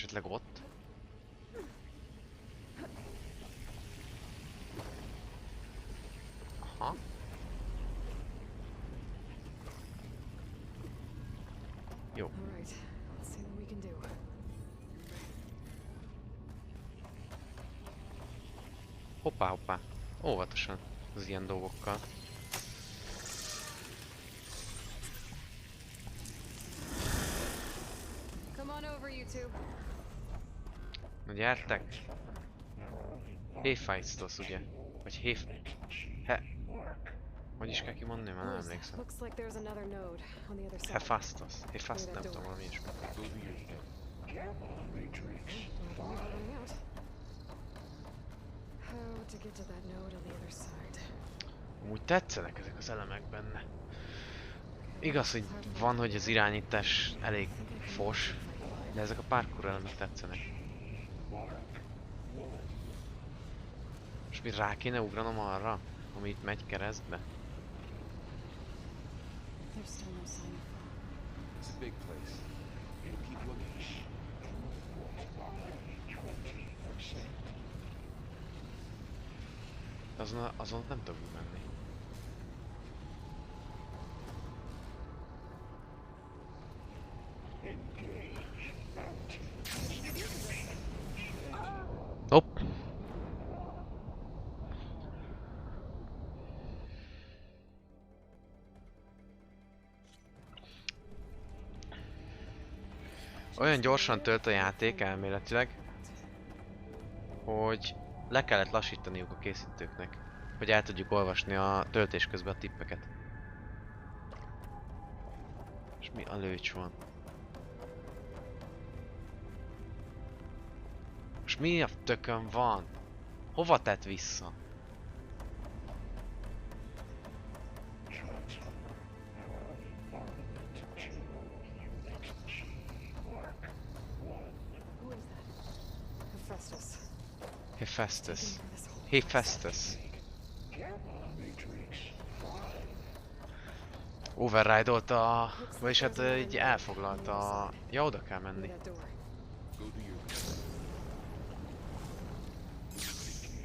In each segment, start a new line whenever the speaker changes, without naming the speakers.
Esetleg ott? Aha. Jó. Hoppá, hoppá. Óvatosan az ilyen dolgokkal. Na gyertek! Hétfőtől, ugye? Vagy hogy is kell kimondani? Már nem emlékszem. Hétfőtől, nem tudom, valami ilyesmi. Amúgy tetszenek ezek az elemek benne. Igaz, hogy van, hogy az irányítás elég fos, de ezek a parkour elemek tetszenek. És mi rá kéne ugranom arra, ami itt megy keresztbe? Azon nem tudok menni. Hopp! Olyan gyorsan tölt a játék elméletileg, hogy le kellett lassítaniuk a készítőknek, hogy el tudjuk olvasni a töltés közben a tippeket. És mi a lőcs van? És mi a tökön van? Hova tett vissza? Hétfőtől. Override-olta, vagyis hát így elfoglalta. Ja, oda kell menni.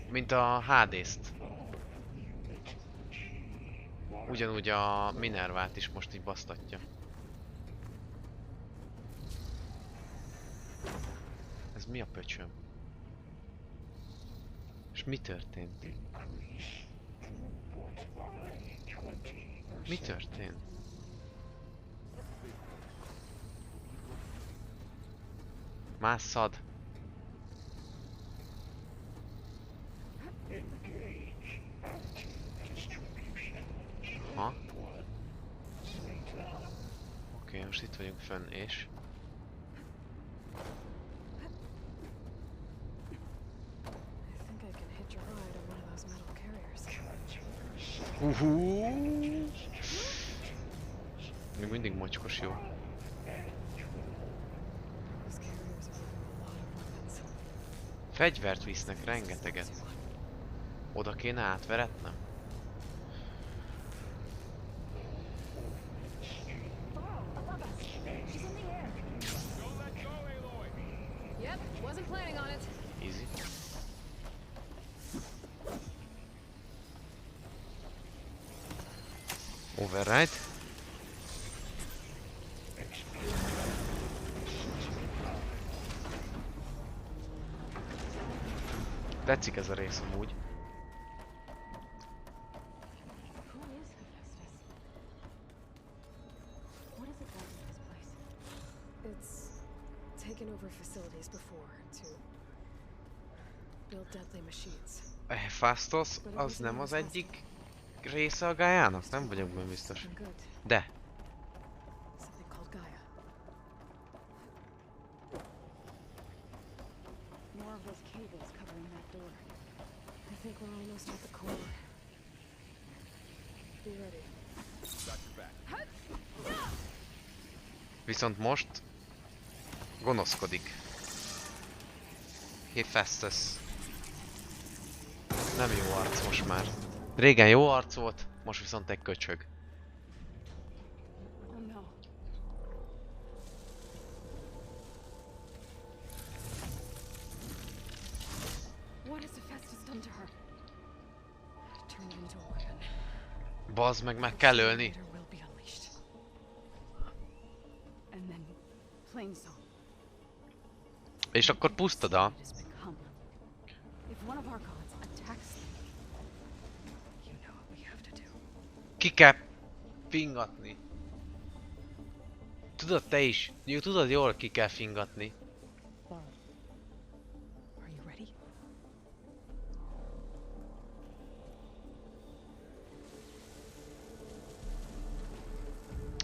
Mint a HD-st. Ugyanúgy a Minervát is most így basztatja. Ez mi a pöcsöm? És mi történt? Mi történt? Másszad! Ha? Oké, most itt vagyunk fönn és... Még mindig mocskos jó. Fegyvert visznek rengeteget. Oda kéne átveretnem? Easy. Override. Tetszik ez a rész amúgy. Hétfőtől az nem az egyik része a Gaiának? Nem vagyok benne biztos. De. Viszont most gonoszkodik. Hétfőtől. Nem jó arc most már. Régen jó arc volt, most viszont egy köcsög. Bazd meg kell ölni. És akkor pusztada. Ki kell fingatni. Tudod te is. Jó, tudod jól ki kell fingatni.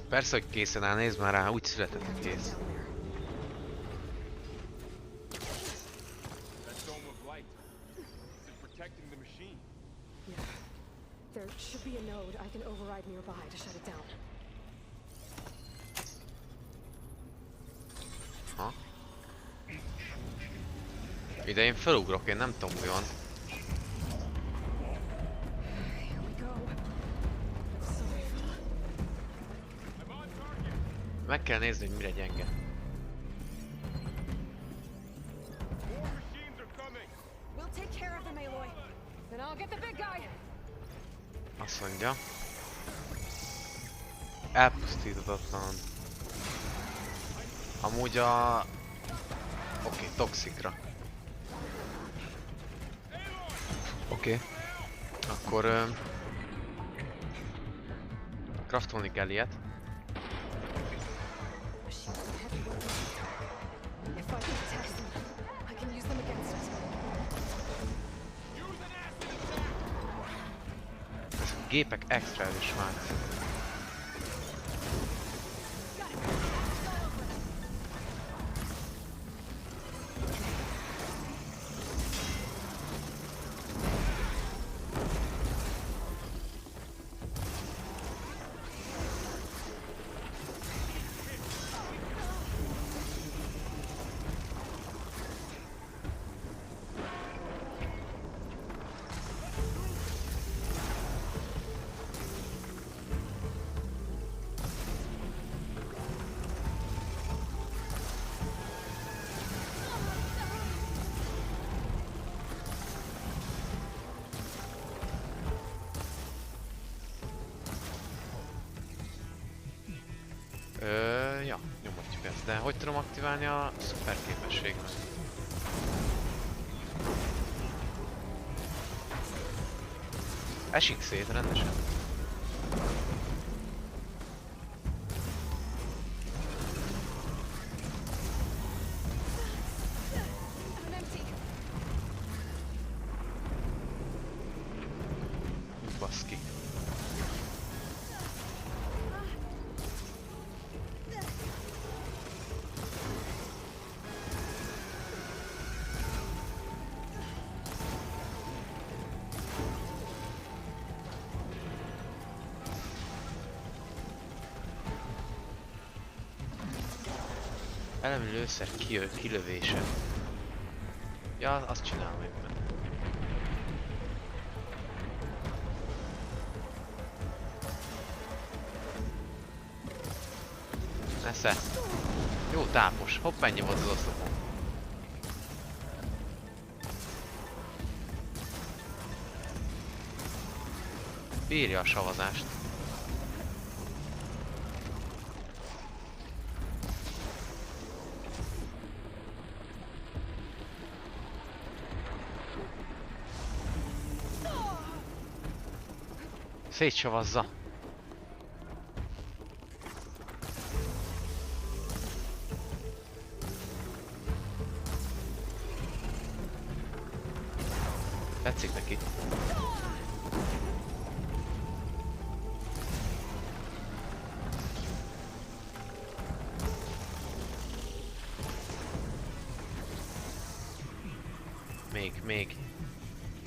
Persze, hogy készen áll, nézd már rá, úgy született, hogy kész. Ha? Ide én felugrok, én nem tudom mi van. Meg kell nézni, hogy mire gyenge. Azt mondja. Elpusztíthatatlan. Amúgy a... Oké, toxikra. Oké. Akkor... Craftolni kell ilyet. Gépek extra erős már. Ja, nyomatjuk ezt, de hogy tudom aktiválni a szuper képességemet? Esik szét rendesen. Baszki. Elemi lőszer kilövése. Ja, azt csinálom éppen. Nesze. Jó tápos. Hopp, ennyi volt az oszlopom. Bírja a savazást. Szétsavazza. Tetszik neki. Még.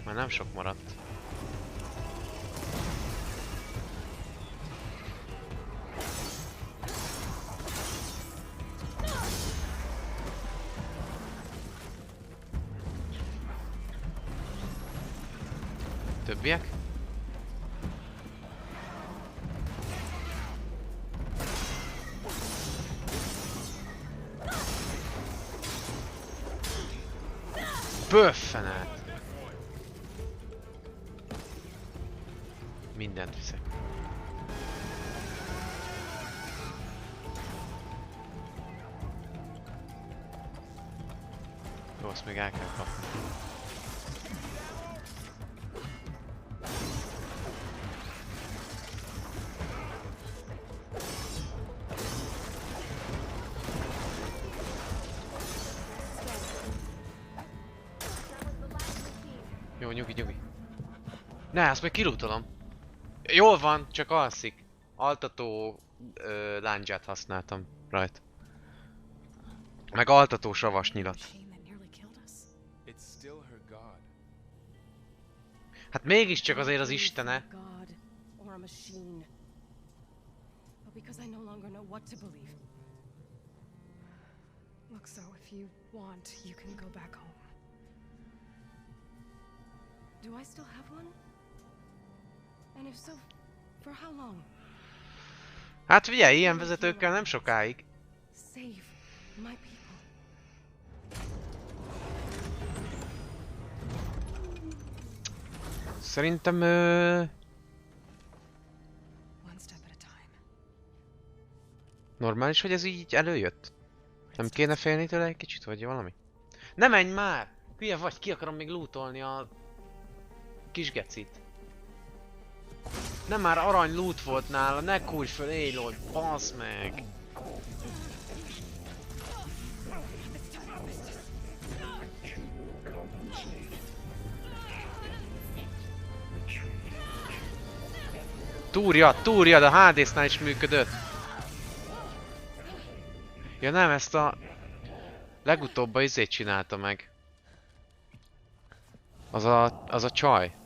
Már nem sok maradt. Többiek? Böffenet! Mindent viszek. Jó, azt még el kell kapni. Jó, nyugi. Ne, azt még kilútolom. Jól van, csak alszik. Altató lándzsát használtam rajta. Meg altató savasnyilat. Hát mégiscsak azért az istene.
Look, so if you want, you can go back home. Do I still have one? And if so, for how long?
Hát figyelj, ilyen vezetőkkel nem sokáig.
Save my people.
Szerintem
One step at a time.
normális, hogy ez így előjött? Nem kéne félni tőle egy kicsit, vagy valami? Ne menj már! Hülye vagy, ki akarom még lootolni a kis gecit. Nem már arany loot volt nála, ne kúrj föl, Aloy, bassz meg! Túrjad, a HD-snál is működött. Ja nem, ezt a legutóbb a izét csinálta meg. Az a csaj.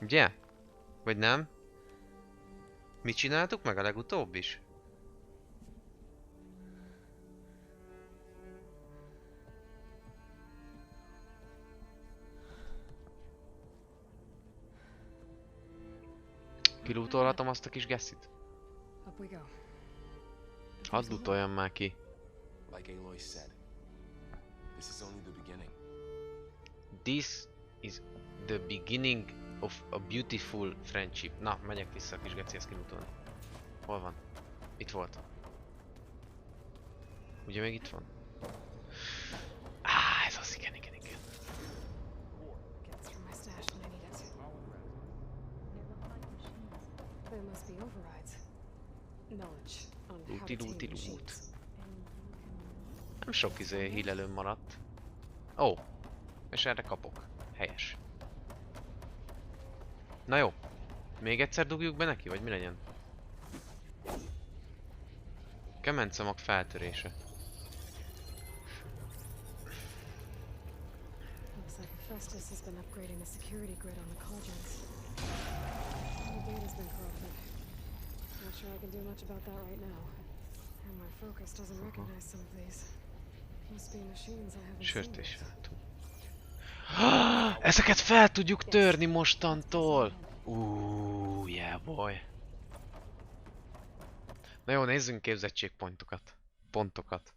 Ugye? Vagy nem? Mi csináltuk meg a legutóbb is? Kilútolhatom azt a kis geszit?
Up we go.
Hadd lootoljam már ki.
Like Aloy said, this is only the beginning.
This is the beginning of a beautiful friendship. Na, megyek vissza a kis gecihez kilutolni. Hol van? Itt volt. Ugye még itt van? Ez az, igen.
Gets from my stash when I need it. There must be overrides. Knowledge on how to tame machines.
Nem sok hílelőm maradt. Ó, és erre kapok. Helyes. Na jó. Még egyszer dugjuk be neki, vagy mi legyen? Kemencemag feltörése.
Looks like Festus has been upgrading the security grid on the cauldrons. The data's been corrupted. Not sure I can do much about that right now. And my focus doesn't recognize some of these. Must be machines I haven't
Sört
seen
és
yet.
sátum. Ezeket fel tudjuk törni mostantól! Yeah boy. Na jó, nézzünk képzettségpontokat. Pontokat.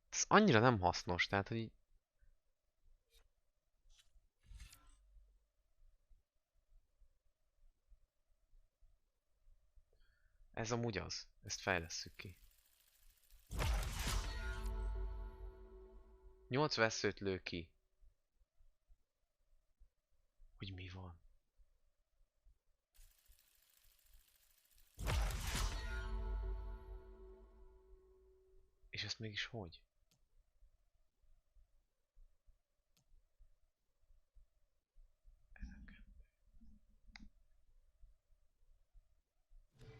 Ez annyira nem hasznos, tehát hogy így... Ez amúgy az. Ezt fejlesszük ki. 8 veszőt lő ki. Hogy mi van? És ezt mégis hogy?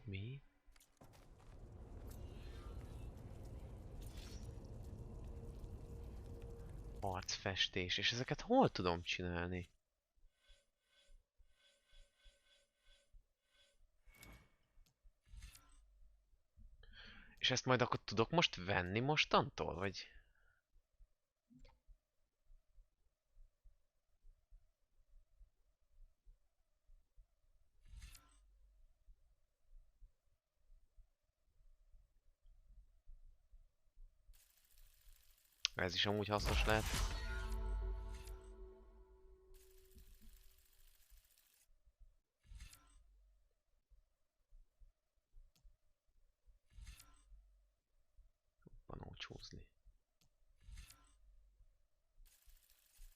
Mi? Arcfestés, és ezeket hol tudom csinálni? És ezt majd akkor tudok most venni mostantól, vagy? Ez is amúgy hasznos lehet. Van ócsózni.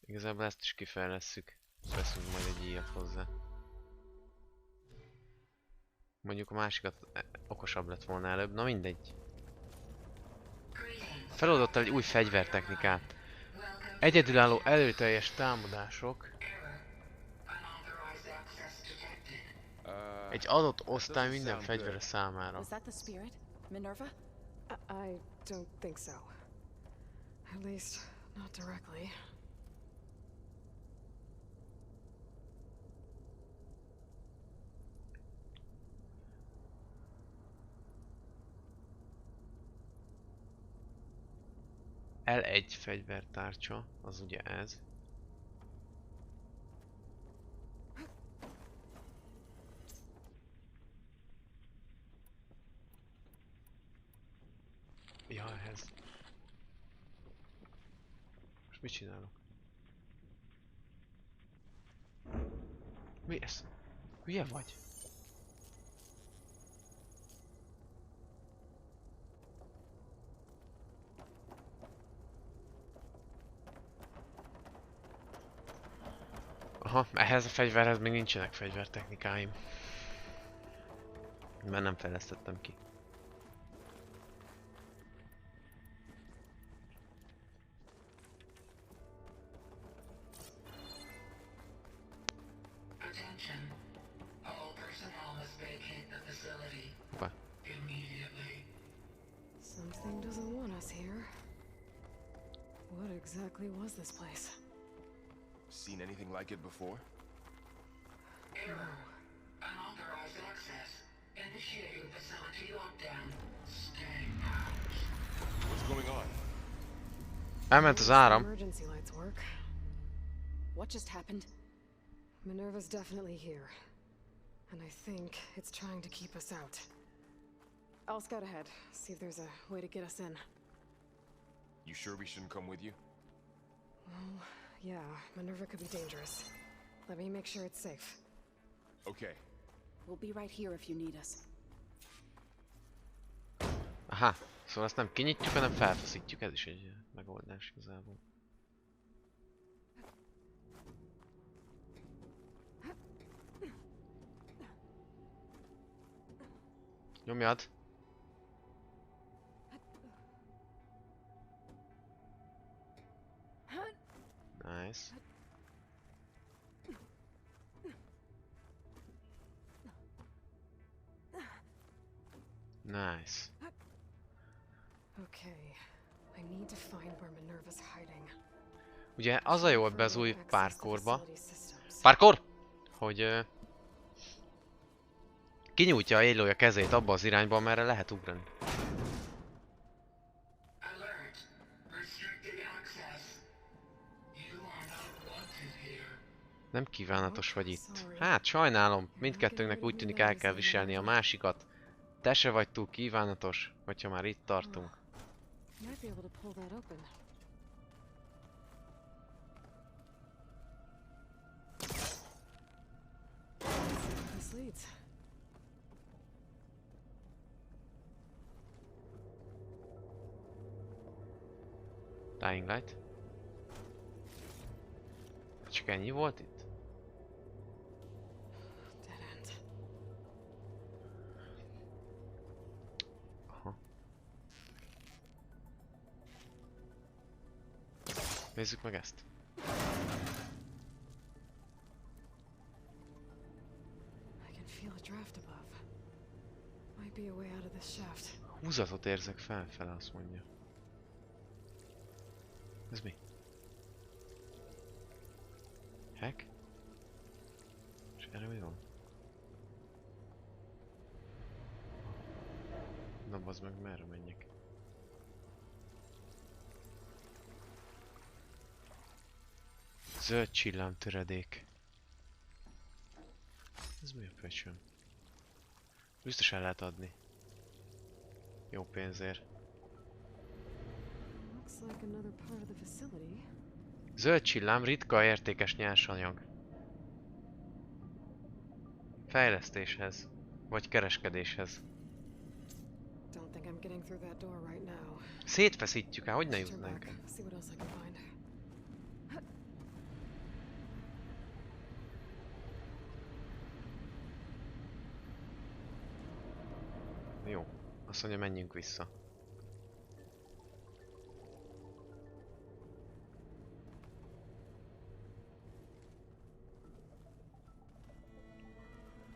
Igazából ezt is kifejlesszük. Veszünk majd egy íjat hozzá. Mondjuk a másikat okosabb lett volna előbb, na mindegy. Feloldottál egy új fegyvertechnikát. Egyedülálló előteljes támadások. Egy adott osztály minden fegyvere számára.
Was that the spirit, Minerva?
I don't think so. At least, not directly.
L1 fegyvertárcsa, az ugye ez. Ja, ez. Most mit csinálok? Mi ez? Hülye vagy? Aha, ehhez a fegyverhez még nincsenek fegyvertechnikáim. Mert nem fejlesztettem ki.
Attention. All personnel must vacate the facility
Hoppá.
immediately.
Something doesn't want us here. What exactly was this place?
Seen anything like it before?
Error. Unauthorized access. Initiating facility lockdown. Stay out.
What's going on?
Elment az áram.
Emergency lights work.
What just happened?
Minerva's definitely here. And I think it's trying to keep us out. I'll scout ahead, see if there's a way to get us in.
You sure we shouldn't come with you?
Well, yeah, Minerva could be dangerous. Let me make sure it's safe.
Okay.
We'll be right here if you need us.
Aha, szóval ezt nem kinyitjuk, hanem felfeszítjük, ez is egy megoldás igazából. Nyomjad! Nice. Nice.
Okay, I need to find where Minerva's hiding.
Ugye az a jó ebbe az új
Access the
parkourba.
facility systems.
Parkour! Hogy kinyújtja a élője kezét abba az irányba, amerre lehet ugrani.
Alert. Restricted access. You are not wanted here.
Nem kívánatos vagy itt. Hát sajnálom, mindkettőnknek úgy tűnik el kell viselni a másikat. Te se vagy túl kívánatos, hogyha már itt tartunk.
Might be able to pull that open. This leads.
Dying Light. Csak ennyi volt itt?
Dead end.
Aha. Nézzük meg ezt.
I can feel a draft above. Might be a way out of this shaft.
Húzatot érzek felfele, azt mondja. Ez mi? Hack? És erre mi van? Na bazd meg, merre menjek? Zöld csillámtöredék. Ez mi a pöcsöm? Biztos el lehet adni. Jó pénzért.
Looks like another part of the facility.
Zöld csillám, ritka értékes nyersanyag. Fejlesztéshez. Vagy kereskedéshez.
Don't think I'm getting through that door right now.
Szétfeszítjük el, hogy ne
Let's turn
jutnánk
back,
el.
see what else I can find.
Jó. Azt mondja, menjünk vissza.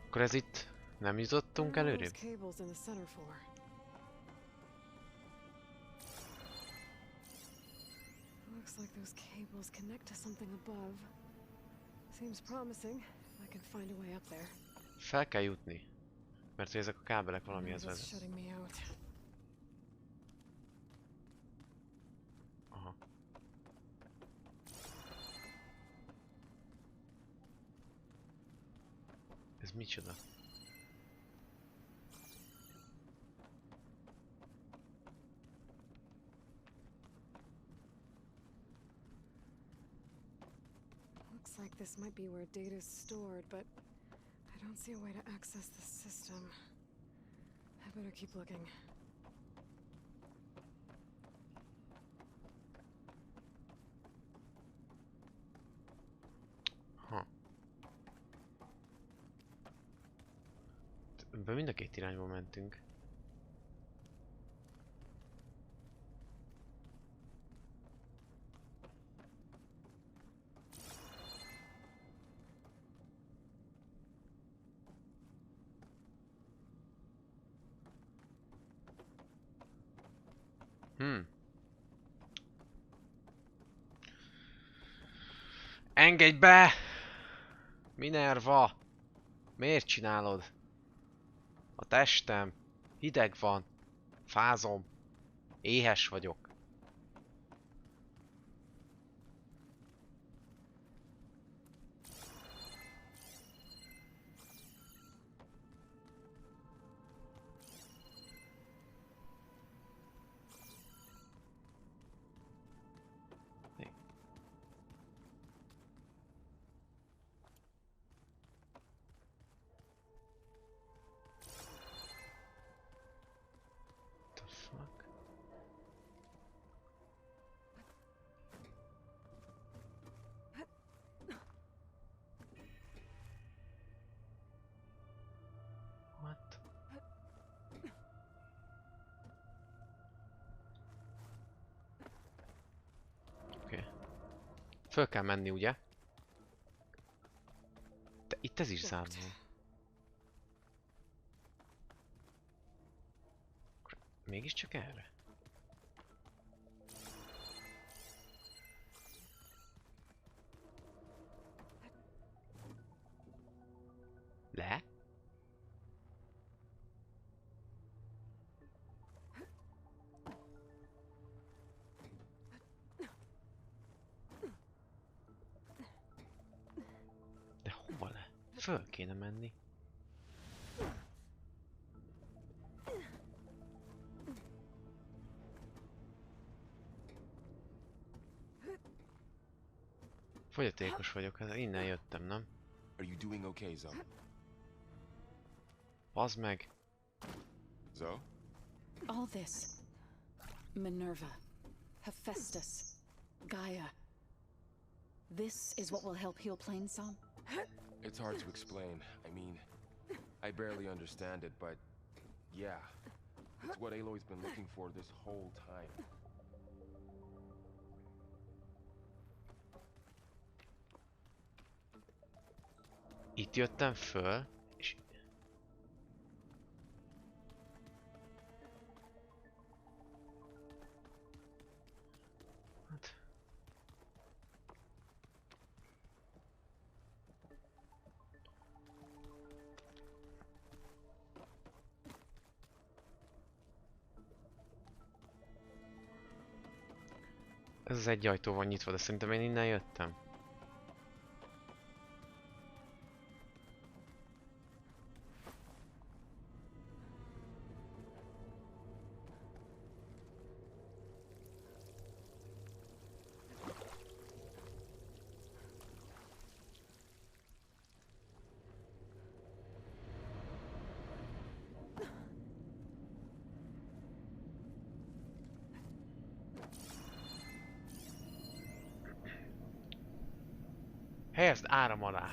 Akkor ez itt nem jutottunk
What are those
előrébb?
cables in the center for? Looks like those cables connect to something above. Seems promising. I can find a way up there.
Fel kell jutni. Mert hogy ezek a kábelek valamihez
It's
vezet.
shutting me out.
Aha. Ez micsoda?
Looks like this might be where data's stored, but I don't see a way to access the system. I better keep looking.
Ha. Ebben mind a két irányba mentünk. Engedj be! Minerva! Miért csinálod? A testem hideg van. Fázom. Éhes vagyok. Fuck. What? Oké. Föl kell menni, ugye? De itt ez is zárva van. Mégiscsak erre? Le? De hova le? Föl kéne menni. Fogyatékos vagyok, hát innen jöttem, nem?
Are you doing okay, Zoe?
Az meg.
Zoe?
All this. Minerva. Hephaestus. Gaia. This is what will help heal Plainsong?
It's hard to explain. I mean, I barely understand it, but yeah. It's what Aloy's been looking for this whole time.
Itt jöttem föl, és... Hát... Ez az egy ajtó van nyitva, de szerintem én innen jöttem. Helyezd áram alá.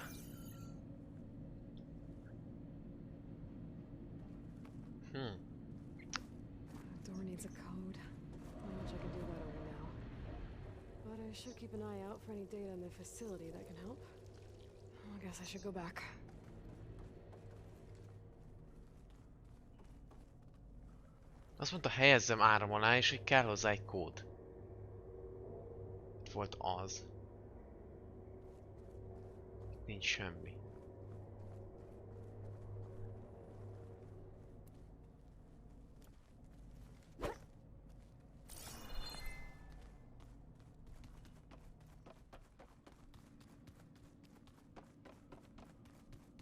Door needs a code. Not much I can do about it right now. But I should keep an eye out for any data in the facility that can help. I guess I should go back.
Azt mondta, helyezzem áram alá, és hogy kell hozzá egy kód. Itt volt az. Nincs semmi.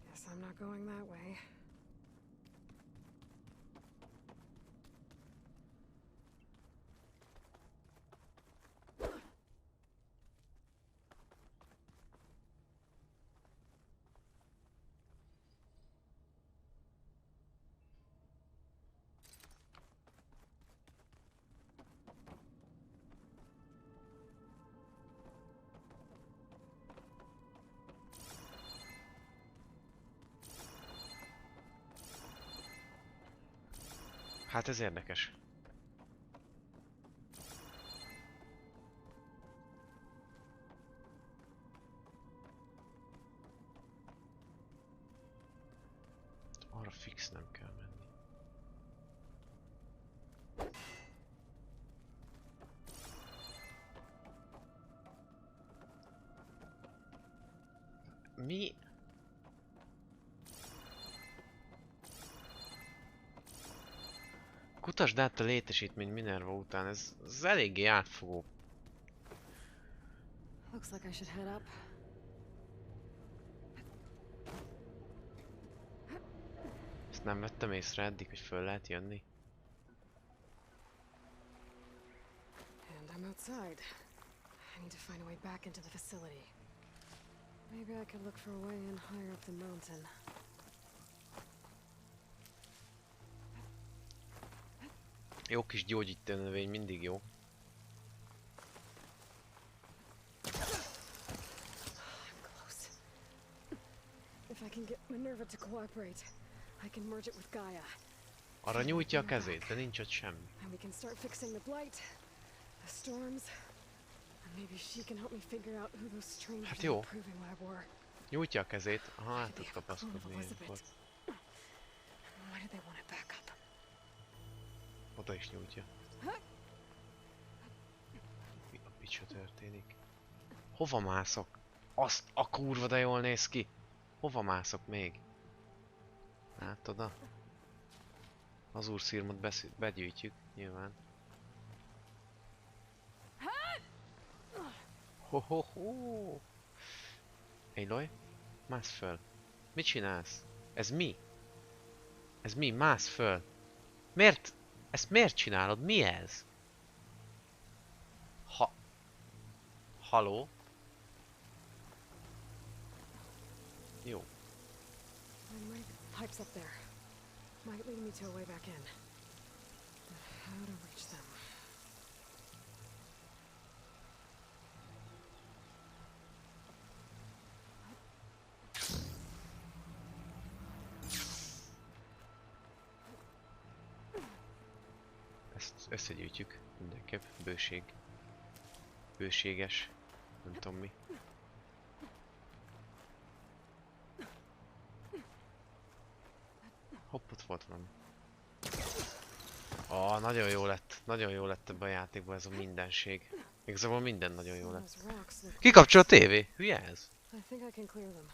Guess I'm not going that way.
Hát ez érdekes. Arra fix nem kell menni. Mi? Kutasd át a létesítmény Minerva után, ez eléggé átfogó.
Looks like I should head up.
Ezt nem vettem észre eddig, hogy föl lehet jönni.
And I'm outside. I need to find a way back into the facility. Maybe I could look for a way in higher up the mountain.
Jó kis gyógyító növény, mindig jó.
I'm close. If I can get Minerva to cooperate, I can merge it with Gaia.
Arra nyújtja a kezét, de nincs ott semmi.
And we can start fixing the blight, the storms, and maybe she can help me figure out who those strangers
Hát
in
jó.
the proving lab were.
Nyújtja a kezét, aha, át
They
tud
have a clone of
kapaszkodni ilyenkor.
Elizabeth. Why did they want it back up?
Oda is nyújtja. Mi a picsa történik? Hova mászok? Azt a kurva, de jól néz ki! Hova mászok még? Hát oda. Az úrszírmot begyűjtjük, nyilván. Ho-ho-ho! Aloy, mász föl. Mit csinálsz? Ez mi? Ez mi? Mász föl. Miért? Ezt miért csinálod? Mi ez? Haló? Jó.
Pipes up there. Might lead me to a way back in. But how to reach them?
Ezt összegyűjtjük mindenképp. Bőség. Bőséges. Nem tudom mi. Hopp, ott volt valami. Nagyon jó lett. Nagyon jó lett ebben a játékban ez a mindenség. Igazából minden nagyon jó lett.
Those rocks look
Kikapcsol a tévé? Hülye ez?
I think I can clear them.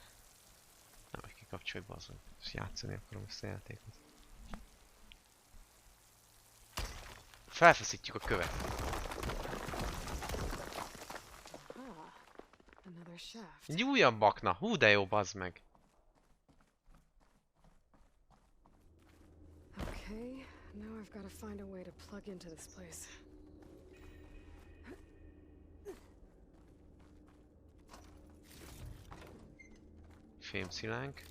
Nem, hogy kikapcsolj, bazzon. És játszani akarom ezt a játékot. Felfeszítjük a követ.
Ah, another shaft.
Egy újabb akna. Hú, de jó, bazd meg.
Okay, now I've got to find a way to plug into this place.
Fémszilánk.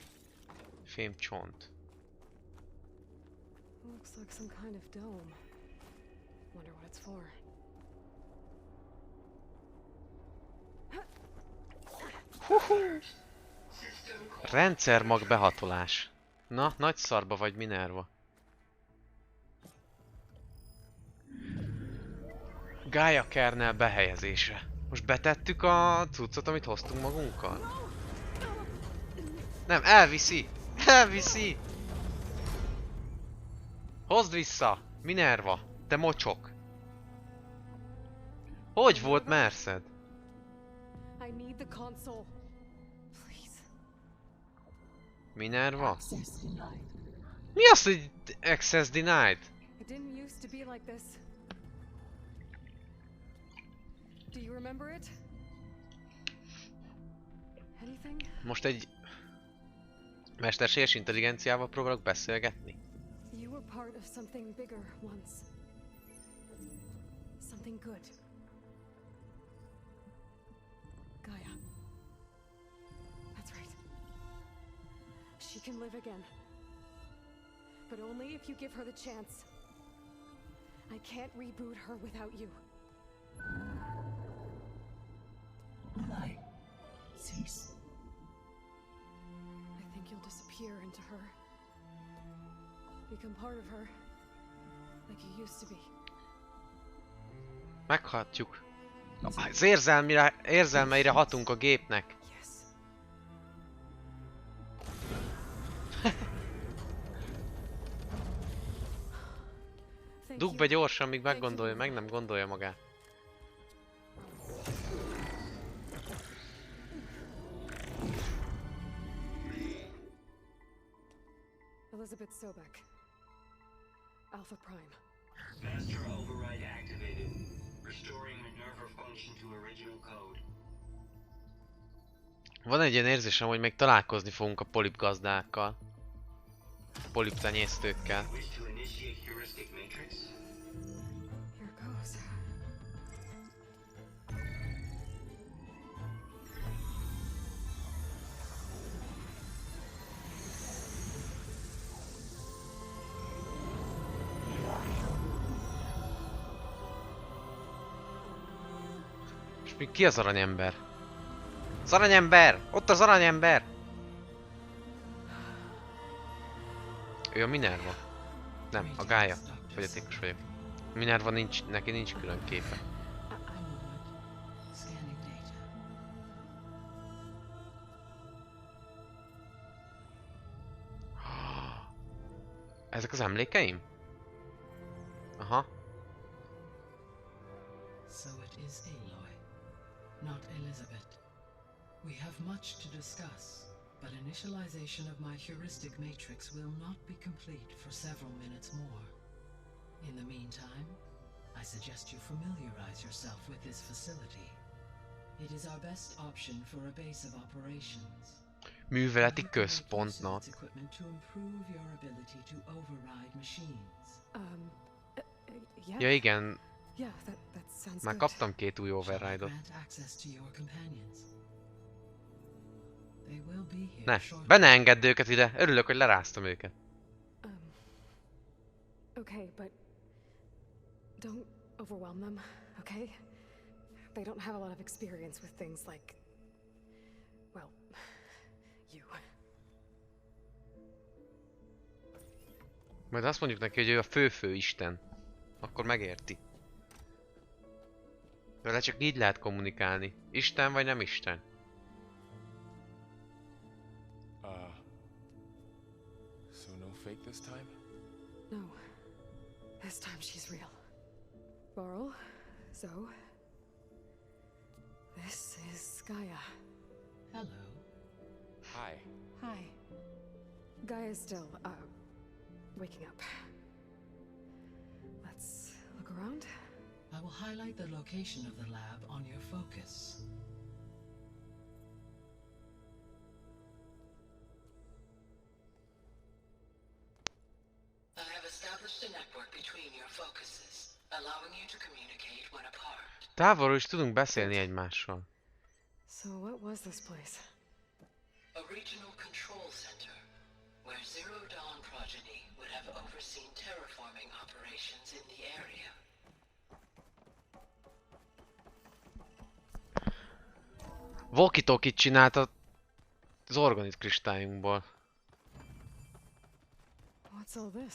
Fémcsont.
Looks like some kind of dome. Wonder what it's for.
Rendszermag behatolás. Na, nagy szarba vagy, Minerva. Gaia kernel behelyezése. Most betettük a cuccot, amit hoztunk magunkkal? Nem, elviszi! Elviszi! Hozd vissza! Minerva! Te mocsok! Hogy volt Merced?
I need the console. Please.
Minerva? Mi az, hogy access denied?
It didn't used to be like this. Do you remember it? Anything?
Most egy mesterséges intelligenciával próbálok beszélgetni.
You were part of something bigger once. Something good. Gaia. That's right. She can live again. But only if you give her the chance. I can't reboot her without you.
Light. Cease.
I think you'll disappear into her. Become part of her. Like you used to be.
Meghatjuk. Az érzelmeire hatunk a gépnek.
Yes. Thank
Dugd be gyorsan, míg meggondolja, meg nem gondolja magát.
Elizabeth Sobek. Alpha Prime.
Master override activated. Restoring Minerva function to original code.
Van egy ilyen érzésem, hogy még találkozni fogunk a polipgazdákkal. Poliptenyésztőkkel.
Wish to initiate heuristic matrix?
Here goes.
És még ki az aranyember? Az aranyember! Ott az aranyember! Ő a Minerva. Nem, a Gaia. Fogyatékos vagyok. Minerva nincs, neki nincs külön képe. Ezek az emlékeim? Aha.
So it is Aloy, not Elizabeth. We have much to discuss, but initialization of my heuristic matrix will not be complete for several minutes more. In the meantime, I suggest you familiarize yourself with this facility. It is our best option for a base of operations.
Műveleti központnak.
Yeah.
Ja igen,
Yeah, that sounds
már
good.
kaptam 2 új override-ot. Ne, be ne engedd őket ide, örülök, hogy leráztam őket.
Okay, but don't overwhelm them, okay? They don't have a lot of experience with things like, well, you.
Majd azt mondjuk neki, hogy ő a fő isten. Akkor megérti. Vele csak így lehet kommunikálni. Isten vagy nem Isten?
So no fake this time?
No, this time she's real. Laurel, Zoe, this is Gaia.
Hello.
Hi.
Hi. Gaia's still, waking up. Let's look around.
I will highlight the location of the lab on your focus. I have established a network between your focuses, allowing you to communicate when apart.
Távolról is tudunk beszélni egymással.
So what was this place?
A regional control center, where Zero Dawn progeny would have overseen terraforming operations in the area.
Walkie-talkie-t csinált az organit kristályunkból.
What's all this?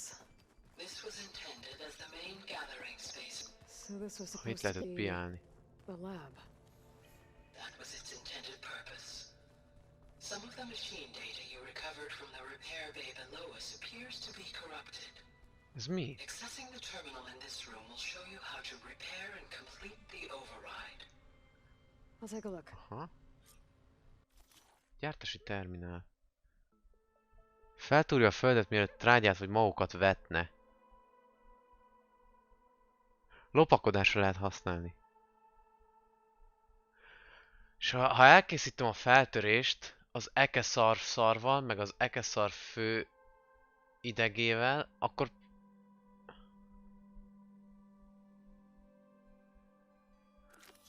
This was intended as the main gathering space.
So this was
Itt
supposed to
lehetett
be
piálni.
the lab.
That was its intended purpose. Some of the machine data you recovered from the repair bay below us appears to be corrupted.
Ez mi?
Accessing the terminal in this room will show you how to repair and complete the override.
I'll take a look.
Aha. Gyártási terminál. Feltúrja a földet, mielőtt trágyát vagy magokat vetne. Lopakodásra lehet használni. És ha elkészítem a feltörést az ekeszar-szarval, meg az ekeszar fő idegével, akkor...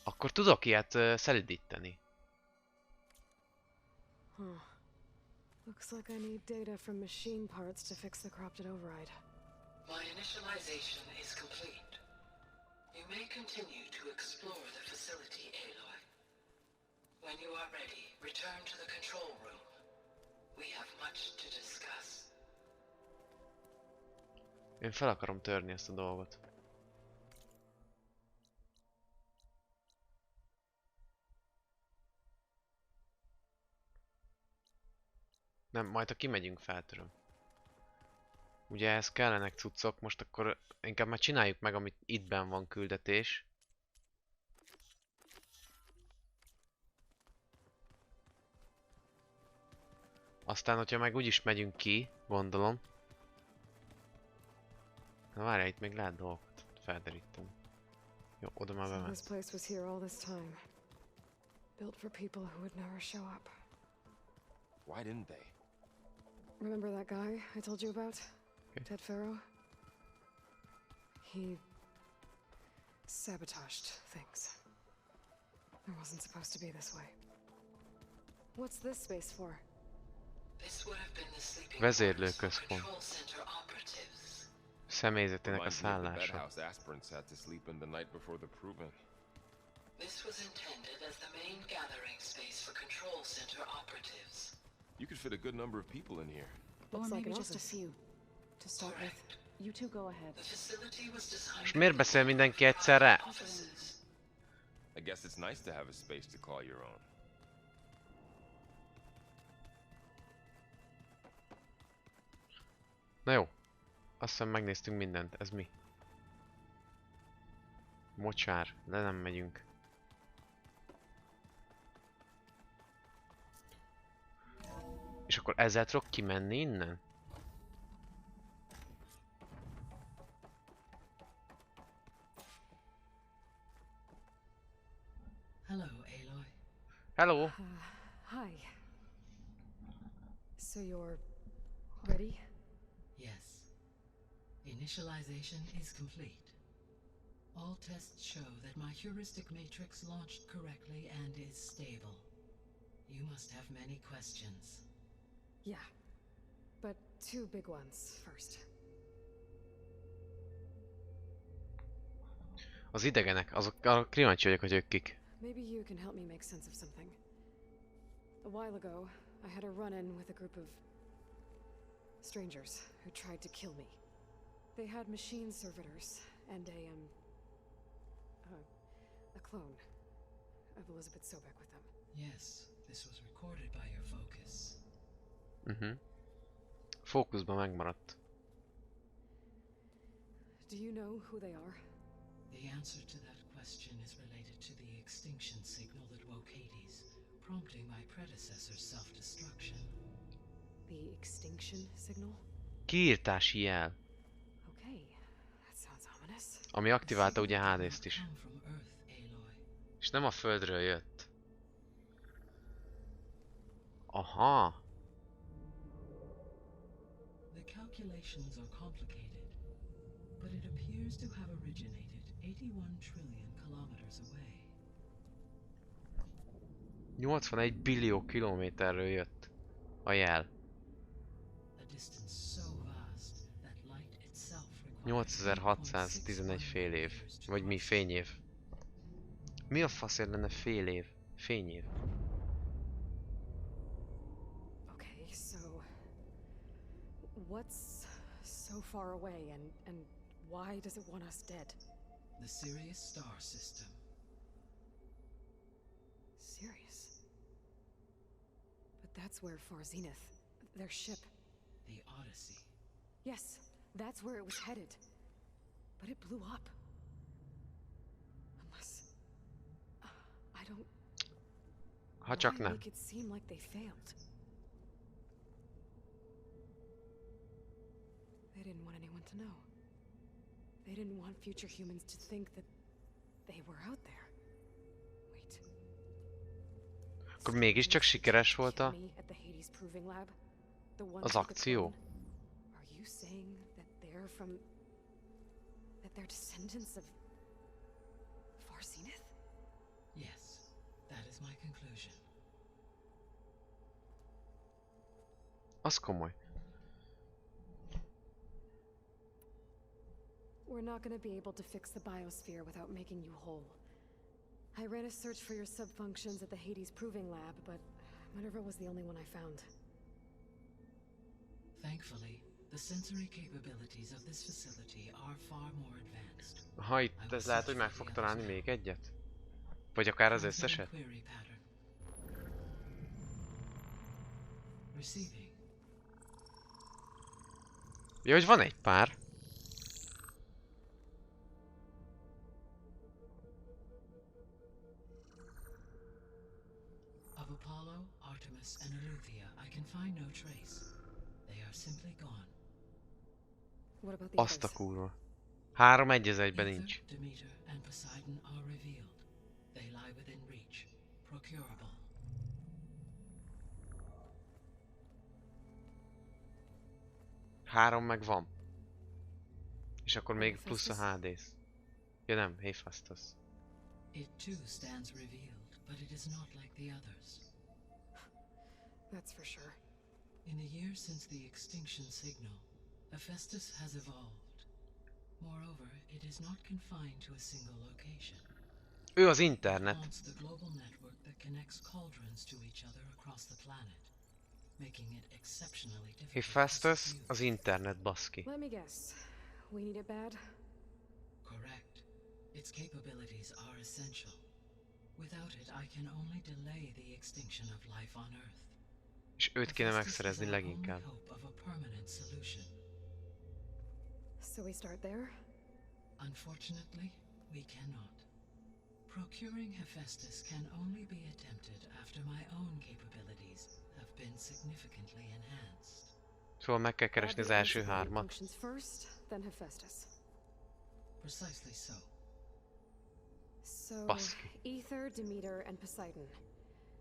Akkor tudok ilyet szelidíteni.
Huh. Looks like I need data from machine parts to fix the corrupted override.
My initialization is complete. You may continue to explore the facility, Aloy. When you are ready, return to the control room. We have much to discuss.
Én fel akarom törni ezt a dolgot. Nem, majd ha kimegyünk, feltöröm. Ugye ehhez kellenek cuccok, most akkor inkább már csináljuk meg, amit itt benn van küldetés. Aztán, hogyha meg úgyis megyünk ki, gondolom. Na várjál, itt még lehet dolgokat felderítem. Jó, oda már
So this
bemehetsz.
place was here all this time. Built for people who would never show up.
Why didn't they?
Remember that guy I told you about?
Okay.
Ted Farrow? He sabotaged things. It wasn't supposed to be this way. What's this space for?
This would have been the sleeping
Vezérlőközpont.
control center operatives.
Személyzetének a
Reminds me of the
szállása.
bedhouse aspirants had to sleep in the night before the proving.
This was intended as the main gathering space for control center operatives.
You could fit a good number of people in here.
Or
Looks like
maybe
an
just a
office.
few. To start with. You two go ahead.
The facility was designed
És miért beszél mindenki egyszerre?
offices.
I guess it's nice to have a space to call your own.
Na jó. Azt hiszem megnéztünk mindent. Ez mi? Mocsár. De nem megyünk. És akkor ezzel tudok kimenni innen?
Hello, Aloy.
Hello!
Hi. So you're ready?
Yes. Initialization is complete. All tests show that my heuristic matrix launched correctly and is stable. You must have many questions.
Yeah. But two big ones first.
Az idegenek, azok kíváncsi vagyok, hogy ők kik.
Maybe you can help me make sense of something. A while ago, I had a run-in with a group of strangers who tried to kill me. They had machine servitors and a clone of Elizabeth Sobek with them.
Yes, this was recorded by your focus.
Fókuszban megmaradt.
Do you know who they are?
The answer to that question is related to the extinction signal that woke Hades, prompting my predecessor's self-destruction.
The extinction signal?
Kiírtási jel.
Okay, that sounds ominous.
Ami aktiválta ugye Hades-t is.
Come from Earth, Aloy.
És nem a Földről jött. Aha!
The calculations are complicated, but it appears to have originated 81 trillion kilometers away.
81 billió kilométerről jött a jel.
A distance so vast that light itself requires
8611 fél év. Vagy mi, fényév. Mi a faszért lenne fél év? Fényév.
What's so far away, and why does it want us dead?
The Sirius star system.
Sirius? But that's where Far Zenith, their ship.
The Odyssey.
Yes, that's where it was headed. But it blew up. Unless... I don't...
Ha csak
Why
nem.
make it seem like they failed? They didn't want anyone to know. They didn't want future humans to think that they were out there. Wait.
Akkor mégiscsak sikeres volt
At the Hades proving lab? The one
az
with the
akció.
clone? Are you saying that they're from... that they're descendants of... Far Zenith?
Yes, that is my conclusion.
Az komoly.
We're not gonna be able to fix the biosphere without making you whole. I ran a search for your sub-functions at the Hades Proving Lab, but Minerva was the only one I found.
Thankfully, the sensory capabilities of this facility are far more advanced.
Ha itt ez lehet, hogy meg fog találni még egyet? Vagy akár az összeset?
Query pattern. Receiving.
Ja, hogy van egy pár.
Of Apollo, Artemis, and Eleuthia, I can find no trace. They are simply gone.
What about the
Azt a
others?
kurva. 3 egy az egyben
Ether,
nincs.
Demeter, and Poseidon are revealed. They lie within reach. Procurable.
3 meg van. És akkor még plusz a Hades. Ja nem, Héphaestus.
It too stands revealed, but it is not like the others.
That's for sure.
In the years since the extinction signal, Hephaestus has evolved. Moreover, it is not confined to a single location.
Ő az
It
internet.
haunts the global network that connects cauldrons to each other across the planet, making it exceptionally difficult to
Héphaestus
subdue.
az internet, baszki.
Let me guess. We need it bad?
Correct. Its capabilities are essential. Without it, I can only delay the extinction of life on Earth.
És őt kéne
Hephaestus is
megszerezni
our only
leginkább.
hope of a permanent solution.
So we start there?
Unfortunately, we cannot. Procuring Hephaestus can only be attempted after my own capabilities have been significantly enhanced.
Szóval meg kell keresni az első 3-at.
Functions first, then Hephaestus.
Precisely so.
So,
Baszki.
Ether, Demeter, and Poseidon.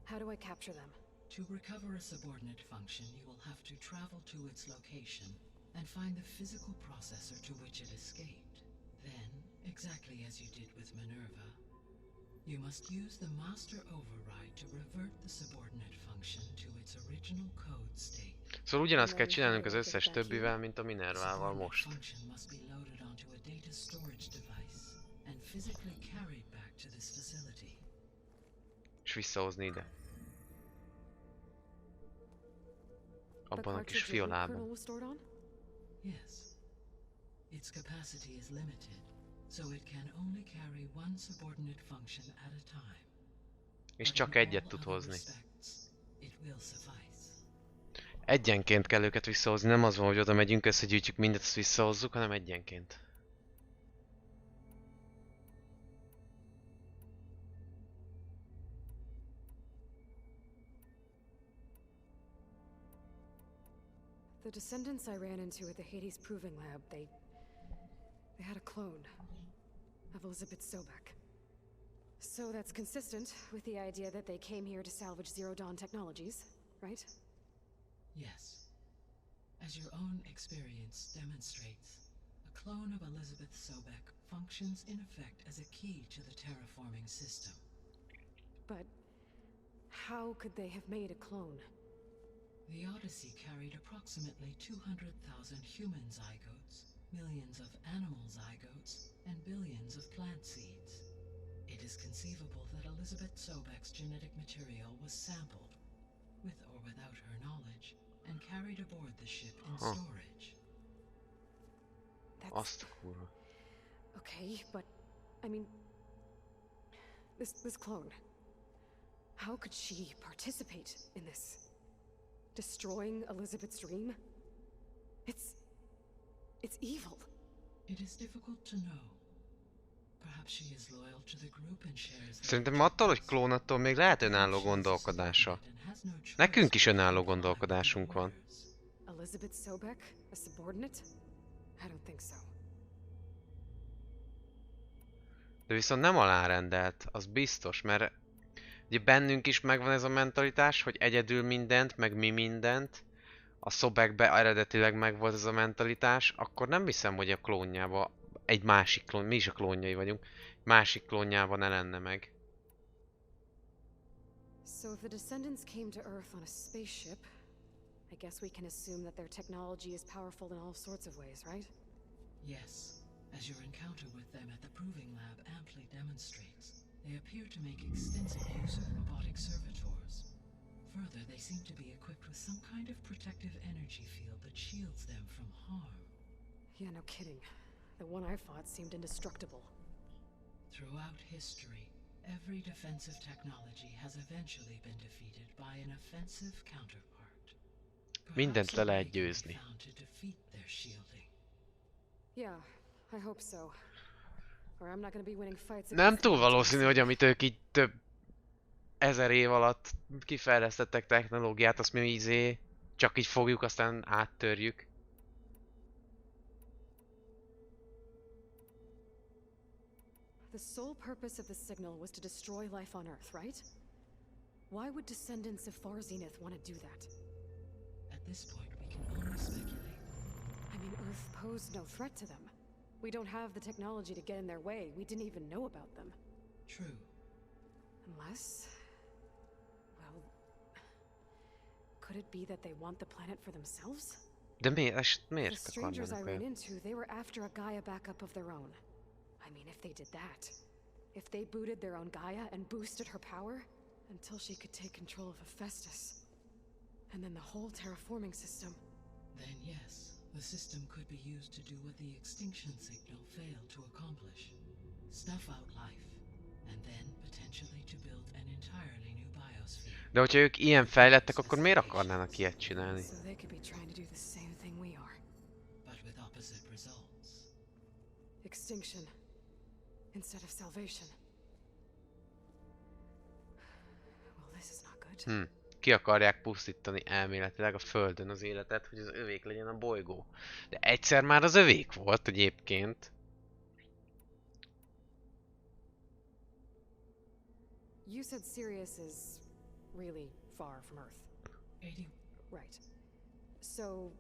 How do I capture them?
To recover a subordinate function, you will have to travel to its location and find the physical processor to which it escaped. Then, exactly as you did with Minerva, you must use the master override to revert the subordinate function to its original code state.
Szóval ugyanazt kell csinálnunk az összes többivel, mint a Minervával
Subordinate
most.
function must be loaded onto a data storage device and physically carried back to this facility.
És visszahozni ide. Abban a kis
cartridge your root kernel
fiolában.
was stored on?
Yes. Its capacity is limited, so it can only carry one subordinate function at a time.
És
But
csak
in
egyet
all
tud
other
hozni.
respects, it will suffice.
Egyenként kell őket visszahozni, nem az van, hogy oda megyünk, összegyűjtjük mindet, azt visszahozzuk, hanem egyenként.
The descendants I ran into at the Hades Proving Lab, they had a clone of Elizabeth Sobek. So that's consistent with the idea that they came here to salvage Zero Dawn technologies, right?
Yes. As your own experience demonstrates, a clone of Elizabeth Sobek functions in effect as a key to the terraforming system.
But how could they have made a clone?
The Odyssey carried approximately 200,000 human zygotes, millions of animal zygotes, and billions of plant seeds. It is conceivable that Elizabeth Sobek's genetic material was sampled, with or without her knowledge, and carried aboard the ship in
Huh.
storage.
That's
Azt a kurva.
okay, but I mean, this clone. How could she participate in this? Destroying Elizabeth's dream? It's evil.
It is difficult to know. Perhaps she is loyal to the group and shares their
Szerintem attól, hogy klón, attól még lehet önálló gondolkodása. Nekünk is önálló gondolkodásunk van.
Elizabeth Sobek, a subordinate? I don't think so.
De viszont nem alárendelt, az biztos, mert ugye bennünk is megvan ez a mentalitás, hogy egyedül mindent, meg mi mindent. A Sobekbe eredetileg megvolt ez a mentalitás, akkor nem hiszem, hogy a klónjába egy másik klón, mi is a klónjai vagyunk, másik klónjában ne lenne meg.
So if the descendants came to Earth on a spaceship, I guess we can assume that their technology is powerful in all sorts of ways, right?
Yes, as your encounter with them at the proving lab amply demonstrates, they appear to make extensive use of robotic servitors. Further, they seem to be equipped with some kind of protective energy field that shields them from harm.
Yeah, no kidding. The one I fought seemed indestructible.
Throughout history, every defensive technology has eventually been defeated by an offensive counterpart.
Mindent le
Perhaps a
lehet
way can be
győzni.
found to defeat their shielding.
Yeah, I hope so. Or I'm not gonna be winning fights.
Nem
against
túl
the
valószínű,
Nazis.
hogy amit ők így több ezer év alatt kifejlesztettek technológiát, azt mi csak így fogjuk, aztán áttörjük.
The sole purpose of the signal was to destroy life on Earth, right? Why would descendants of Far Zenith want to do that?
At this point, we can only speculate.
I mean, Earth posed no threat to them. We don't have the technology to get in their way. We didn't even know about them.
True.
Unless... well... could it be that they want the planet for themselves?
De miért
The strangers I
akarnának
ran
olyat?
into, they were after a Gaia backup of their own. I mean, if they did that, if they booted their own Gaia and boosted her power, until she could take control of Hephaestus, and then the whole terraforming system.
Then yes, the system could be used to do what the extinction signal failed to accomplish. Snuff out life, and then potentially to build an entirely new biosphere.
De hogyha ők ilyen fejlettek, akkor miért akarnának ilyet csinálni?
So they could be trying to do the same thing we are.
But with opposite results.
Extinction instead of salvation. Well, this is not good.
Ki akarják pusztítani elméletileg a Földön az életet, hogy az övék legyen a bolygó. De egyszer már az övék volt egyébként.
You said Sirius is really far from Earth.
80
Right. So,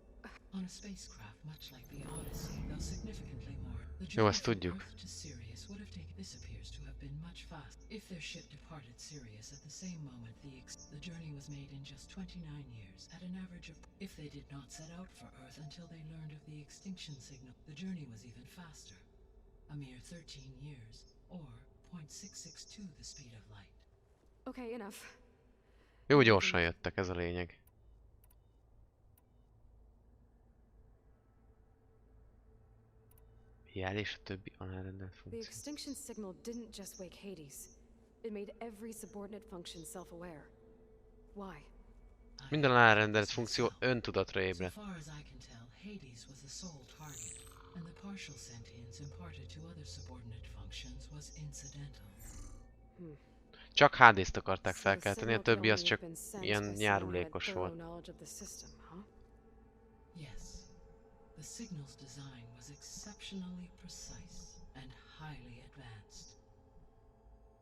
on a spacecraft much like the Odyssey, though significantly more. The
Jó,
journey
azt
from
tudjuk.
Earth to Sirius would have taken. This appears to have been much faster. If their ship departed Sirius at the same moment, the journey was made in just 29 years, at an average of. If they did not set out for Earth until they learned of the extinction signal, the journey was even faster, a mere 13 years, or 0.662 the speed of light.
okay, enough.
Jó gyorsan jöttek, ez a lényeg. Jel és a többi alárendelt
The
funkció.
extinction signal didn't just wake Hades. It made every subordinate function self-aware. Why?
Minden alárendelt funkció öntudatra
So
ébredt.
far as I can tell, Hades was the sole target, and the partial sentience imparted to other subordinate functions was incidental.
Csak Hades-t akarták
So the
felkelteni, a
signal could
többi az
only
csak
have been sent
ilyen
by someone who had
járulékos
thorough
volt.
knowledge of the system, huh?
Yes, the signal's design was exceptionally precise and highly advanced.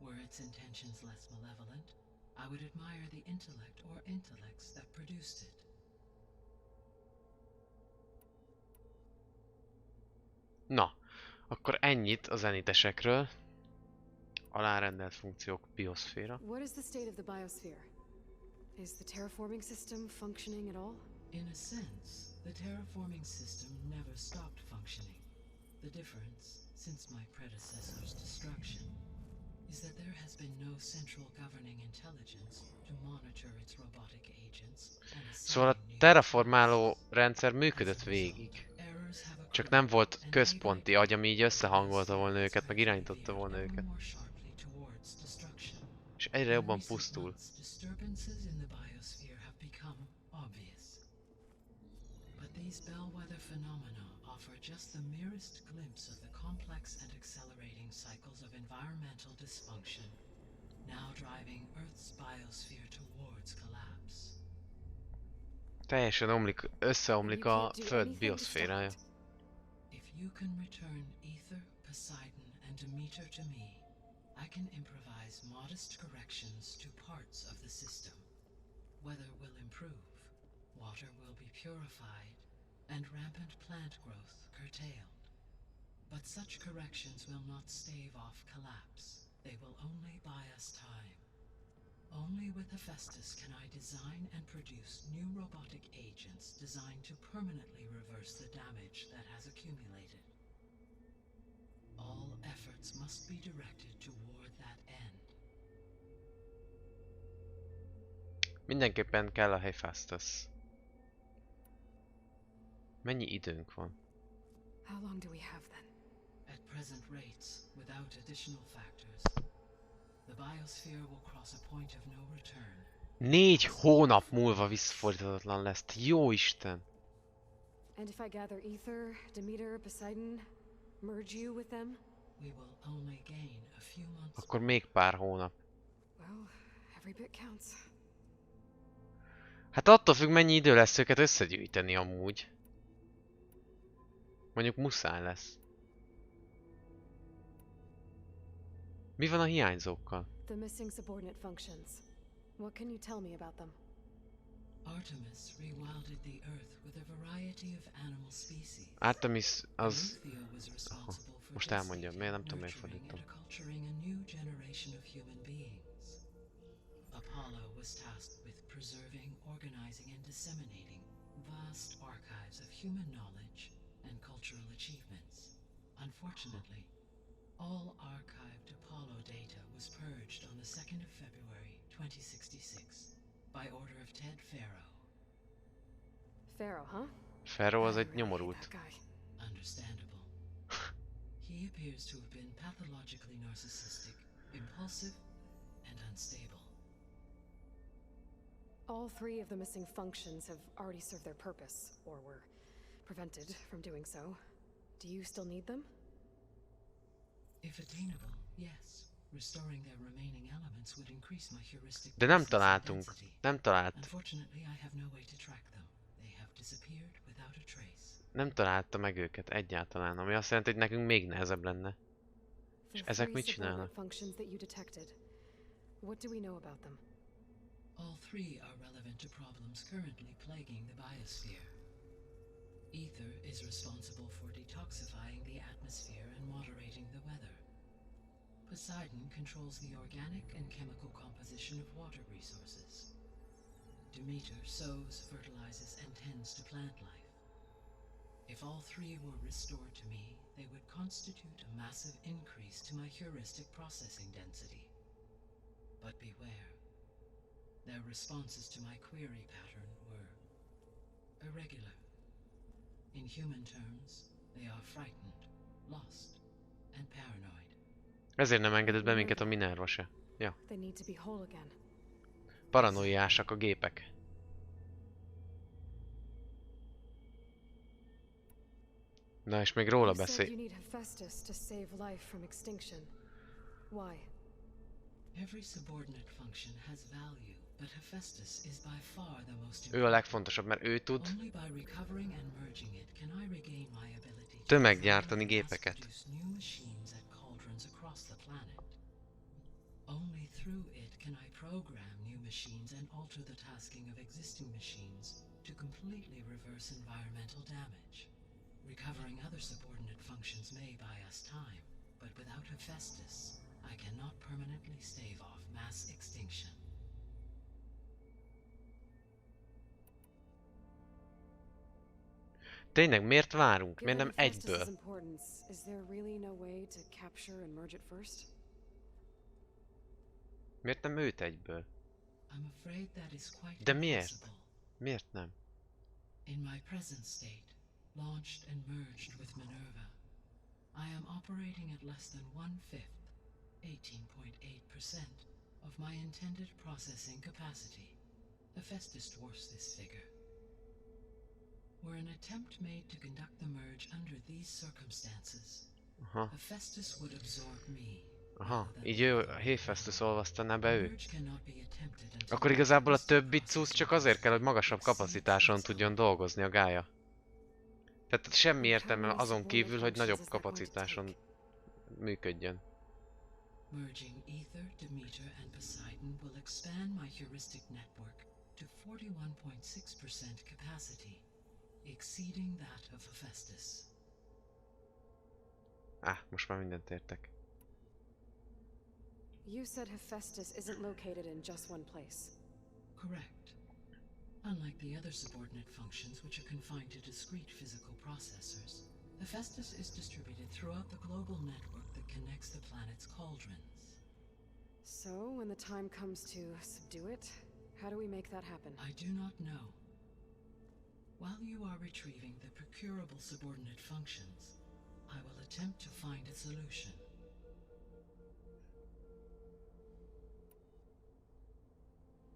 Were its intentions less malevolent, I would admire the intellect or intellects that produced it.
Na, akkor ennyit a zenitesekről. Alárendelt funkciók, bioszféra.
What is the state of the biosphere? Is the terraforming system functioning at all?
In a sense, the terraforming system never stopped functioning. The difference, since my predecessor's destruction, is that there has been no central governing intelligence to monitor
Szóval a terraformáló rendszer működött végig. Csak nem volt központi agy, ami így összehangolta volna őket, meg irányította volna őket. És egyre jobban pusztul.
These bellwether phenomena offer just the merest glimpse of the complex and accelerating cycles of environmental dysfunction, now driving Earth's biosphere towards collapse.
Teljesen összeomlik a Föld bioszférája.
If you can return Ether, Poseidon, and Demeter to me, I can improvise modest corrections to parts of the system. Weather will improve, water will be purified, and rampant plant growth curtailed. But such corrections will not stave off collapse. They will only buy us time. Only with Hephaestus can I design and produce new robotic agents designed to permanently reverse the damage that has accumulated. All efforts must be directed toward that end.
Mindenképpen kell a Hephaestus. Mennyi időnk van?
How long do we have then?
At present rates, without additional factors, the biosphere will cross a point of no return.
4 hónap múlva visszafordíthatatlan lesz. Jó Isten!
And if I gather Ether, Demeter, Poseidon, merge you with them?
We will only gain a few months.
Akkor még pár hónap.
Well, every bit counts.
Hát attól függ, mennyi idő lesz őket összegyűjteni amúgy. Mondjuk muszáj lesz. Mi van a hiányzókkal?
The missing subordinate functions. What can you tell me about them?
Artemis rewilded the Earth with a variety of animal species.
Artemis az...
Eleuthia was responsible for
Most elmondja, miért nem tudom, miért
nurturing
fordítom.
and culturing a new generation of human beings. Apollo was tasked with preserving, organizing, and disseminating vast archives of human knowledge and cultural achievements. Unfortunately, all archived Apollo data was purged on the 2nd of February 2066 by order of Ted Pharaoh.
Pharaoh, huh?
Pharaoh az
I
egy
really hate
nyomorult.
that guy.
Understandable. He appears to have been pathologically narcissistic, impulsive, and unstable.
All 3 of the missing functions have already served their purpose, or were prevented from doing so. Do you still need them?
If attainable, yes. Restoring their remaining elements would increase my heuristic
De nem
processing
találtunk.
density.
Nem talált.
Unfortunately, I have no way to track them. They have disappeared without a trace.
Nem találta meg őket egyáltalán, ami azt jelenti, hogy nekünk még nehezebb lenne. És
The
ezek
3
mit csinálnak?
subordinate functions that you detected. What do we know about them?
All 3 are relevant to problems currently plaguing the biosphere. Ether is responsible for detoxifying the atmosphere and moderating the weather. Poseidon controls the organic and chemical composition of water resources. Demeter sows, fertilizes, and tends to plant life. If all 3 were restored to me, they would constitute a massive increase to my heuristic processing density. But beware. Their responses to my query pattern were irregular. In human terms, they are frightened, lost, and paranoid.
Ezért nem engedett be minket a Minerva se. Ja.
They need to be whole again.
Paranoiásak a gépek. Na és még róla
You said you
beszél.
need Hephaestus to save life from extinction. Why?
Every subordinate function has value, but Hephaestus is by far the most
Ő a
important.
legfontosabb, mert ő tud
Only by recovering and merging it can I regain my ability to
tömeggyártani
further
gépeket.
mass-produce new machines at cauldrons across the planet. Only through it can I program new machines and alter the tasking of existing machines to completely reverse environmental damage. Recovering other subordinate functions may buy us time, but without Hephaestus, I cannot permanently stave off mass extinction.
Tényleg, miért várunk? Miért
Given
nem
Hephaestus's
egyből?
importance, is there really no way to capture and merge it first?
Miért nem őt egyből?
I'm afraid that is quite
De miért?
impossible.
Miért nem?
In my present state, launched and merged with Minerva, I am operating at less than 1/5, 18.8% of my intended processing capacity. Hephaestus dwarfs this figure. Were an attempt made to conduct the merge under these circumstances,
Aha.
Hephaestus would absorb me.
Aha, így ő, Hétfőtől olvasztaná be
The
ő.
merge cannot be attempted until
Akkor igazából a többi cucc csak azért kell, hogy magasabb kapacitáson tudjon dolgozni a Gaia. Tehát semmi értelme azon kívül, hogy nagyobb kapacitáson működjön.
Merging Ether, Demeter, and Poseidon will expand my heuristic network to 41.6% capacity, exceeding that of Hephaestus.
Most már mindent értek.
You said Hephaestus isn't located in just one place.
Correct. Unlike the other subordinate functions which are confined to discrete physical processors, Hephaestus is distributed throughout the global network that connects the planet's cauldrons.
So, when the time comes to subdue it, how do we make that happen?
I do not know. While you are retrieving the procurable subordinate functions, I will attempt to find a solution.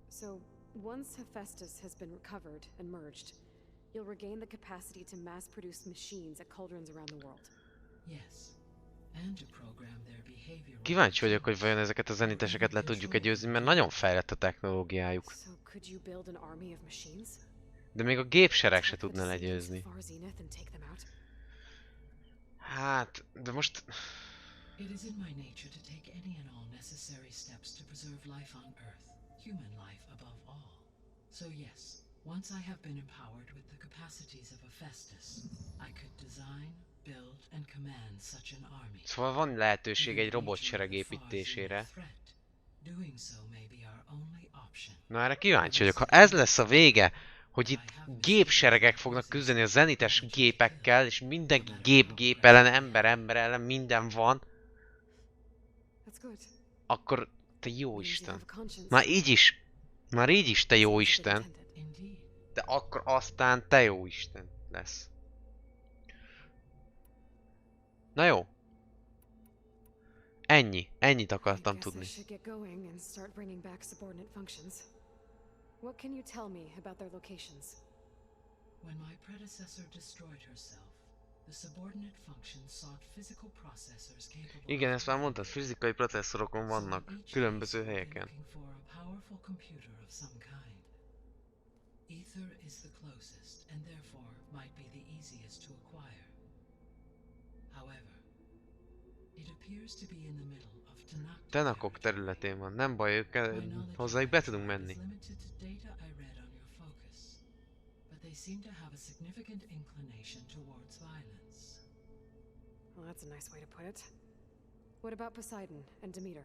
So, once Hephaestus has been recovered and merged, you'll regain the capacity to mass-produce machines at cauldrons around the world.
Yes. And to program their behavior.
Kíváncsi vagyok, hogy vajon ezeket a zeniteseket le tudjuk-e győzni, mert nagyon fejlett a technológiájuk.
So, could you build an army of machines?
De még a gépsereg se
Try to
tudna
put the
legyőzni.
far zenith and take them out?
Hát, de most...
It is in my nature to take any and all necessary steps to preserve life on Earth, human life above all. So yes, once I have been empowered with the capacities of Hephaestus, I could design, build and command such an army.
Szóval van lehetőség egy robotsereg építésére.
Doing so may be our only option.
Na erre kíváncsi vagyok, ha ez lesz a vége, hogy itt gépseregek fognak küzdeni a zenites gépekkel, és mindenki gép ellen, ember ellen, minden van,
That's good.
akkor te jó
Means you
Isten.
have a conscience.
Már így is te jó Isten,
Indeed.
de akkor aztán te jó Isten lesz. Na jó. Ennyit akartam
I guess I
tudni.
should get going and start bringing back subordinate functions. What can you tell me about their locations?
When my predecessor destroyed herself, the subordinate functions sought physical processors capable.
Igen, ezt már mondtad, fizikai processzorokon vannak, különböző helyeken.
Looking for a powerful computer of some kind. Ether is the closest and therefore might be the easiest to acquire. However, it appears to be in the middle of Tanakh.
Tenakok területén van, nem baj, hozzájuk be tudunk menni.
Limited to data I read on your focus, but they seem to have a significant inclination towards violence.
Well, that's a nice way to put it. What about Poseidon and Demeter?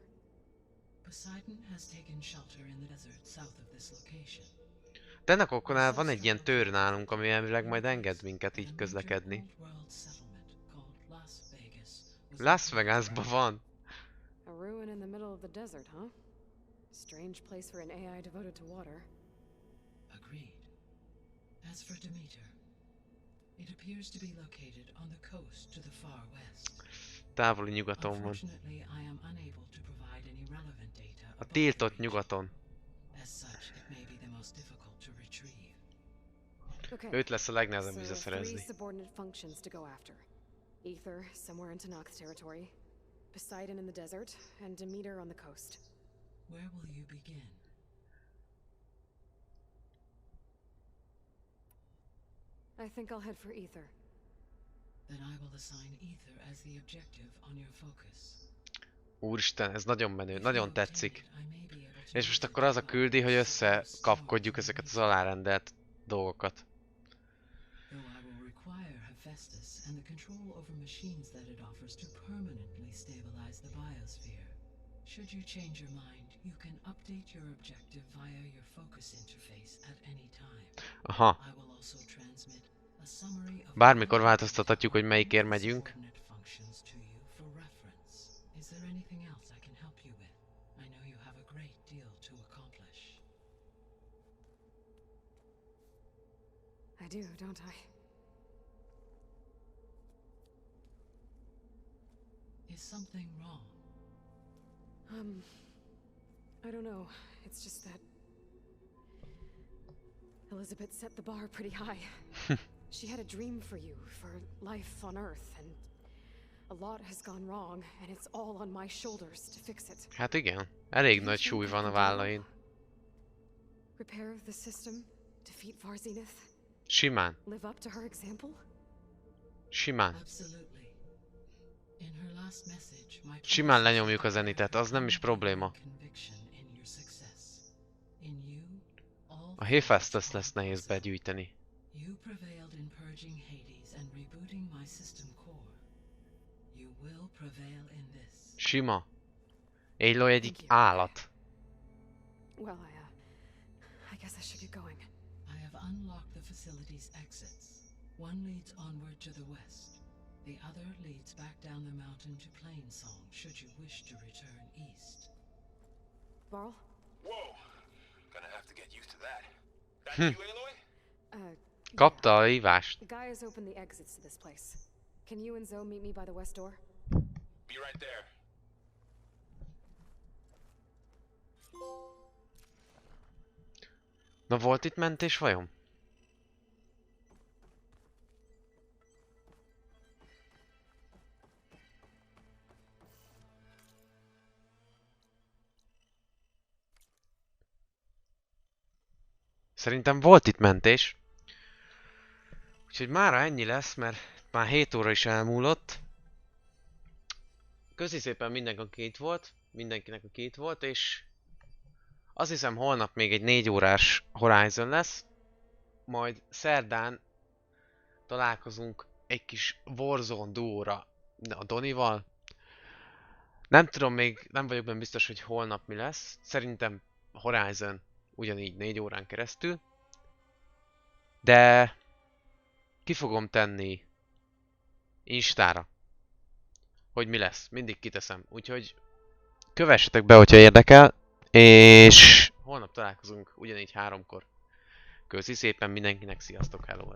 Poseidon has taken shelter in the desert south of this location.
Tenakoknál van egy ilyen tőr nálunk, ami elvileg majd enged minket így közlekedni. Las Vegasban van.
A ruin in the middle of the desert, huh? Strange place for an AI devoted to water.
Agreed. As for Demeter, it appears to be located on the coast to the far west.
Távoli nyugaton van.
Unfortunately, I am unable to provide any relevant data
A
about
tiltott
the region.
nyugaton.
As such, it may be the most difficult to retrieve.
Okay.
Őt lesz a legnehezebb
So,
visszaszerezni.
3 subordinate functions to go after. Ether, somewhere in Tanakh territory. Poseidon in the desert, and Demeter on the coast.
Where will you begin?
I think I'll head for Ether.
Then I will assign Ether as the objective on your focus.
Úristen, ez nagyon menő, nagyon tetszik.
I may be able to
És most akkor az a küldi, hogy összekapkodjuk ezeket az alárendelt dolgokat.
Though I will require Hephaestus and the control over machines that it offers to permanently stabilize the biosphere. Should you change your mind, you can update your objective via your focus interface at any time.
Aha,
I will also transmit a summary of
bármikor változtathatjuk, hogy melyikért megyünk.
subordinate functions to you for reference. Is there anything else I can help you with? I know you have a great deal to accomplish.
I do, don't I?
Is something wrong?
I don't know. It's just that Elizabeth set the bar pretty high. She had a dream for you, for life on Earth, and a lot has gone wrong, and it's all on my shoulders to fix it.
Hát igen, elég nagy súly van a vállain.
Repair the system, defeat Varzinith,
Simán,
live up to her example?
simán.
Absolutely. In her last message, my
Simán lenyomjuk a zenitet, az nem is probléma.
conviction in your success. In you, all
A Hétfőtől lesz nehéz begyűjteni.
You prevailed in purging Hades and rebooting my system core. You will prevail in this.
Sima. Aloy egyik állat.
Well, I guess I should get going.
I have unlocked the facility's exits. One leads onward to the west. The other leads back down the mountain to Plainsong, should you wish to return east.
Varl?
Whoa! Gonna have to get used to that. That's you, Aloy?
Kapta a hívást.
Gaia's opened the exits to this place. Can you and Zoe meet me by the west door?
Be right there.
Na volt itt mentés vajon? Szerintem volt itt mentés. Úgyhogy mára ennyi lesz, mert már 7 óra is elmúlott. Köszi szépen mindenkinek aki itt volt, és azt hiszem holnap még egy 4 órás Horizon lesz. Majd szerdán találkozunk egy kis Warzone duóra a Donival. Nem tudom még, nem vagyok benne biztos, hogy holnap mi lesz. Szerintem Horizon ugyanígy 4 órán keresztül. De ki fogom tenni Instára, hogy mi lesz. Mindig kiteszem. Úgyhogy kövessetek be, hogyha érdekel. És holnap találkozunk ugyanígy 3-kor. Köszi szépen mindenkinek, sziasztok, hello!